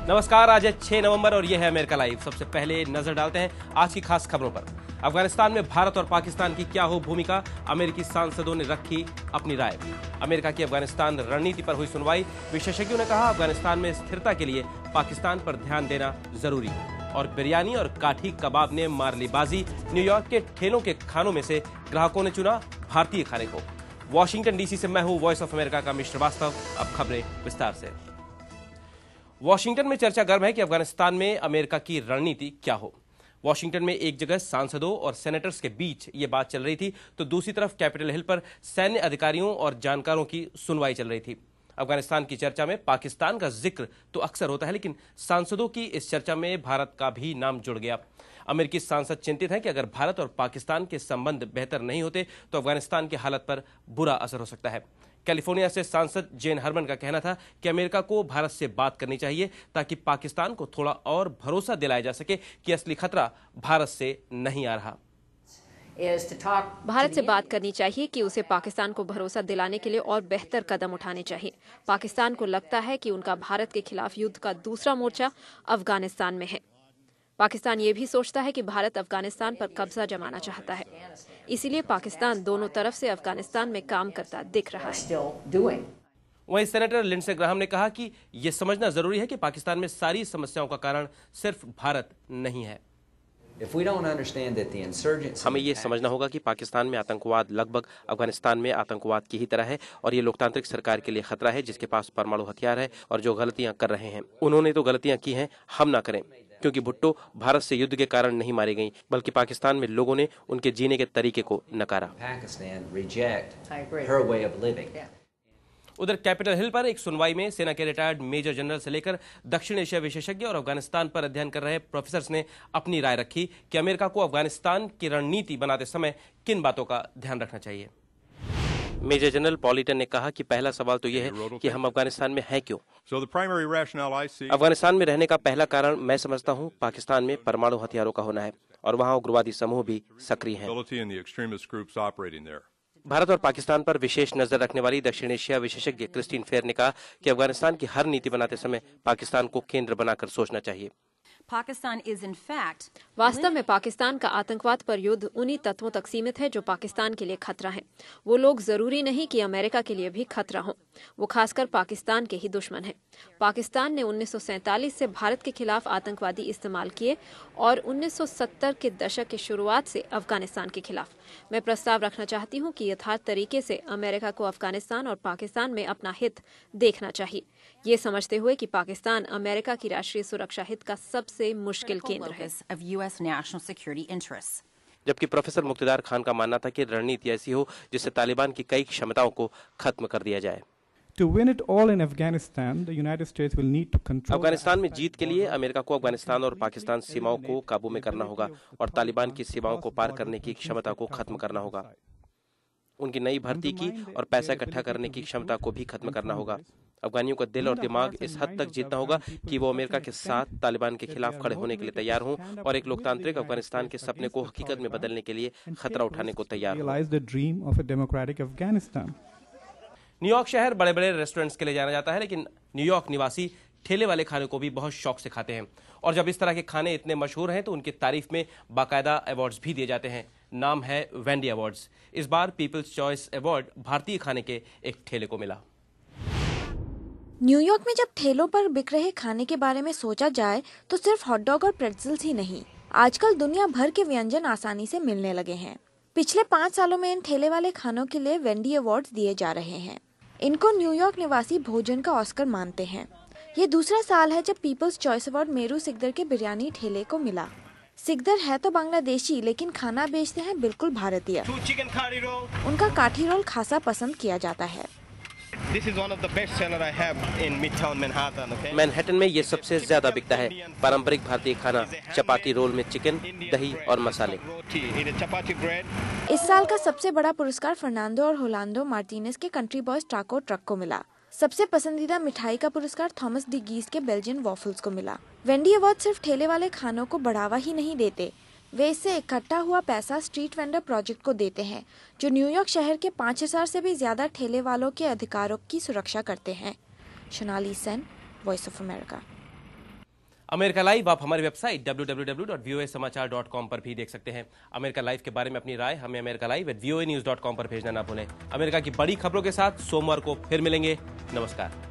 नमस्कार, आज है 6 नवंबर और यह है अमेरिका लाइव। सबसे पहले नजर डालते हैं आज की खास खबरों पर। अफगानिस्तान में भारत और पाकिस्तान की क्या हो भूमिका, अमेरिकी सांसदों ने रखी अपनी राय। अमेरिका की अफगानिस्तान रणनीति पर हुई सुनवाई, विशेषज्ञों ने कहा अफगानिस्तान में स्थिरता के लिए पाकिस्तान पर ध्यान देना जरूरी। और बिरयानी और काठी कबाब ने मार ली बाजी, न्यूयॉर्क के ठेलों के खानों में से ग्राहकों ने चुना भारतीय खाने को। वॉशिंगटन डीसी से मैं हूं वॉइस ऑफ अमेरिका का मिस्टर वास्तव। अब खबरें विस्तार से। वॉशिंगटन में चर्चा गर्म है कि अफगानिस्तान में अमेरिका की रणनीति क्या हो। वॉशिंगटन में एक जगह सांसदों और सेनेटर्स के बीच ये बात चल रही थी, तो दूसरी तरफ कैपिटल हिल पर सैन्य अधिकारियों और जानकारों की सुनवाई चल रही थी। अफगानिस्तान की चर्चा में पाकिस्तान का जिक्र तो अक्सर होता है, लेकिन सांसदों की इस चर्चा में भारत का भी नाम जुड़ गया। अमेरिकी सांसद चिंतित हैं कि अगर भारत और पाकिस्तान के संबंध बेहतर नहीं होते तो अफगानिस्तान की हालत पर बुरा असर हो सकता है। कैलिफोर्निया से सांसद जेन हरमन का कहना था कि अमेरिका को भारत से बात करनी चाहिए ताकि पाकिस्तान को थोड़ा और भरोसा दिलाया जा सके कि असली खतरा भारत से नहीं आ रहा। भारत से बात करनी चाहिए कि उसे पाकिस्तान को भरोसा दिलाने के लिए और बेहतर कदम उठाने चाहिए। पाकिस्तान को लगता है कि उनका भारत के खिलाफ युद्ध का दूसरा मोर्चा अफगानिस्तान में है। पाकिस्तान ये भी सोचता है कि भारत अफगानिस्तान पर कब्जा जमाना चाहता है, इसीलिए पाकिस्तान दोनों तरफ से अफगानिस्तान में काम करता दिख रहा है। वहीं सेनेटर लिंडसे ग्राहम ने कहा कि यह समझना जरूरी है कि पाकिस्तान में सारी समस्याओं का कारण सिर्फ भारत नहीं है। हमें ये समझना होगा कि पाकिस्तान में आतंकवाद लगभग अफगानिस्तान में आतंकवाद की ही तरह है और ये लोकतांत्रिक सरकार के लिए खतरा है जिसके पास परमाणु हथियार है और जो गलतियां कर रहे हैं उन्होंने तो गलतियां की हैं, हम ना करें। क्योंकि भुट्टो भारत से युद्ध के कारण नहीं मारी गईं, बल्कि पाकिस्तान में लोगों ने उनके जीने के तरीके को नकारा। उधर कैपिटल हिल पर एक सुनवाई में सेना के रिटायर्ड मेजर जनरल से लेकर दक्षिण एशिया विशेषज्ञ और अफगानिस्तान पर अध्ययन कर रहे प्रोफेसर्स ने अपनी राय रखी कि अमेरिका को अफगानिस्तान की रणनीति बनाते समय किन बातों का ध्यान रखना चाहिए। मेजर जनरल पॉलिटन ने कहा कि पहला सवाल तो यह है कि हम अफगानिस्तान में हैं क्यों। अफगानिस्तान में रहने का पहला कारण मैं समझता हूं पाकिस्तान में परमाणु हथियारों का होना है और वहां उग्रवादी समूह भी सक्रिय हैं। भारत और पाकिस्तान पर विशेष नजर रखने वाली दक्षिण एशिया विशेषज्ञ क्रिस्टीन फेयर ने कहा कि अफगानिस्तान की हर नीति बनाते समय पाकिस्तान को केंद्र बनाकर सोचना चाहिए। वास्तव में पाकिस्तान का आतंकवाद पर युद्ध उन्हीं तत्वों तक सीमित है जो पाकिस्तान के लिए खतरा है। वो लोग जरूरी नहीं कि अमेरिका के लिए भी खतरा हो, वो खासकर पाकिस्तान के ही दुश्मन हैं। पाकिस्तान ने 1947 से भारत के खिलाफ आतंकवादी इस्तेमाल किए और 1970 के दशक की शुरुआत से अफगानिस्तान के खिलाफ। मैं प्रस्ताव रखना चाहती हूँ कि यथार्थ तरीके से अमेरिका को अफगानिस्तान और पाकिस्तान में अपना हित देखना चाहिए, ये समझते हुए कि पाकिस्तान अमेरिका की राष्ट्रीय सुरक्षा हित का सबसे मुश्किल केंद्र है। जबकि प्रोफेसर मुक्तिदार खान का मानना था कि रणनीति ऐसी हो जिससे तालिबान की कई क्षमताओं को खत्म कर दिया जाए। अफगानिस्तान में जीत के लिए अमेरिका को अफगानिस्तान और पाकिस्तान सीमाओं को काबू में करना होगा और तालिबान की सीमाओं को पार करने की क्षमता को खत्म करना होगा। उनकी नई भर्ती की और पैसा इकट्ठा करने की क्षमता को भी खत्म करना होगा। अफगानियों का दिल और दिमाग इस हद तक जीतना होगा कि वो अमेरिका के साथ तालिबान के खिलाफ खड़े होने के लिए तैयार हों और एक लोकतांत्रिक अफगानिस्तान के सपने को हकीकत में बदलने के लिए खतरा उठाने को तैयार हों। न्यूयॉर्क शहर बड़े बड़े रेस्टोरेंट्स के लिए जाना जाता है, लेकिन न्यूयॉर्क निवासी ठेले वाले खाने को भी बहुत शौक से खाते हैं। और जब इस तरह के खाने इतने मशहूर हैं तो उनकी तारीफ में बाकायदा अवार्ड्स भी दिए जाते हैं। नाम है वेंडी अवार्ड्स। इस बार पीपल्स चॉइस अवार्ड भारतीय खाने के एक ठेले को मिला। न्यूयॉर्क में जब ठेलों पर बिक रहे खाने के बारे में सोचा जाए तो सिर्फ हॉट डॉग और प्रेट्ज़ल्स ही नहीं, आजकल दुनिया भर के व्यंजन आसानी से मिलने लगे हैं। पिछले 5 सालों में इन ठेले वाले खानों के लिए वेंडी अवार्ड्स दिए जा रहे हैं। इनको न्यूयॉर्क निवासी भोजन का ऑस्कर मानते हैं। ये दूसरा साल है जब people's choice award Meru Sikdar के बिरयानी ठेले को मिला। सिकदर है तो बांग्लादेशी, लेकिन खाना बेचते हैं बिल्कुल भारतीय। उनका काठी रोल खासा पसंद किया जाता है। मैनहट्टन में ये सबसे ज्यादा बिकता है। पारंपरिक भारतीय खाना, चपाती रोल में चिकन, दही और मसाले। इस साल का सबसे बड़ा पुरस्कार फर्नांडो और होलांडो मार्टिनेज के कंट्री बॉयज टाको ट्रक को मिला। सबसे पसंदीदा मिठाई का पुरस्कार थॉमस डी गीस के बेल्जियन वॉफल्स को मिला। वेंडी अवार्ड सिर्फ ठेले वाले खानों को बढ़ावा ही नहीं देते, वे इससे इकट्ठा हुआ पैसा स्ट्रीट वेंडर प्रोजेक्ट को देते हैं, जो न्यूयॉर्क शहर के 5000 से भी ज्यादा ठेले वालों के अधिकारों की सुरक्षा करते हैं। Sonali Sen, voice of America. America live आप हमारी वेबसाइट www.voasamachaar.com पर भी देख सकते हैं। अमेरिका लाइव के बारे में अपनी राय हमें americalive@voanews.com पर भेजना ना भूलें। अमेरिका की बड़ी खबरों के साथ सोमवार को फिर मिलेंगे। नमस्कार।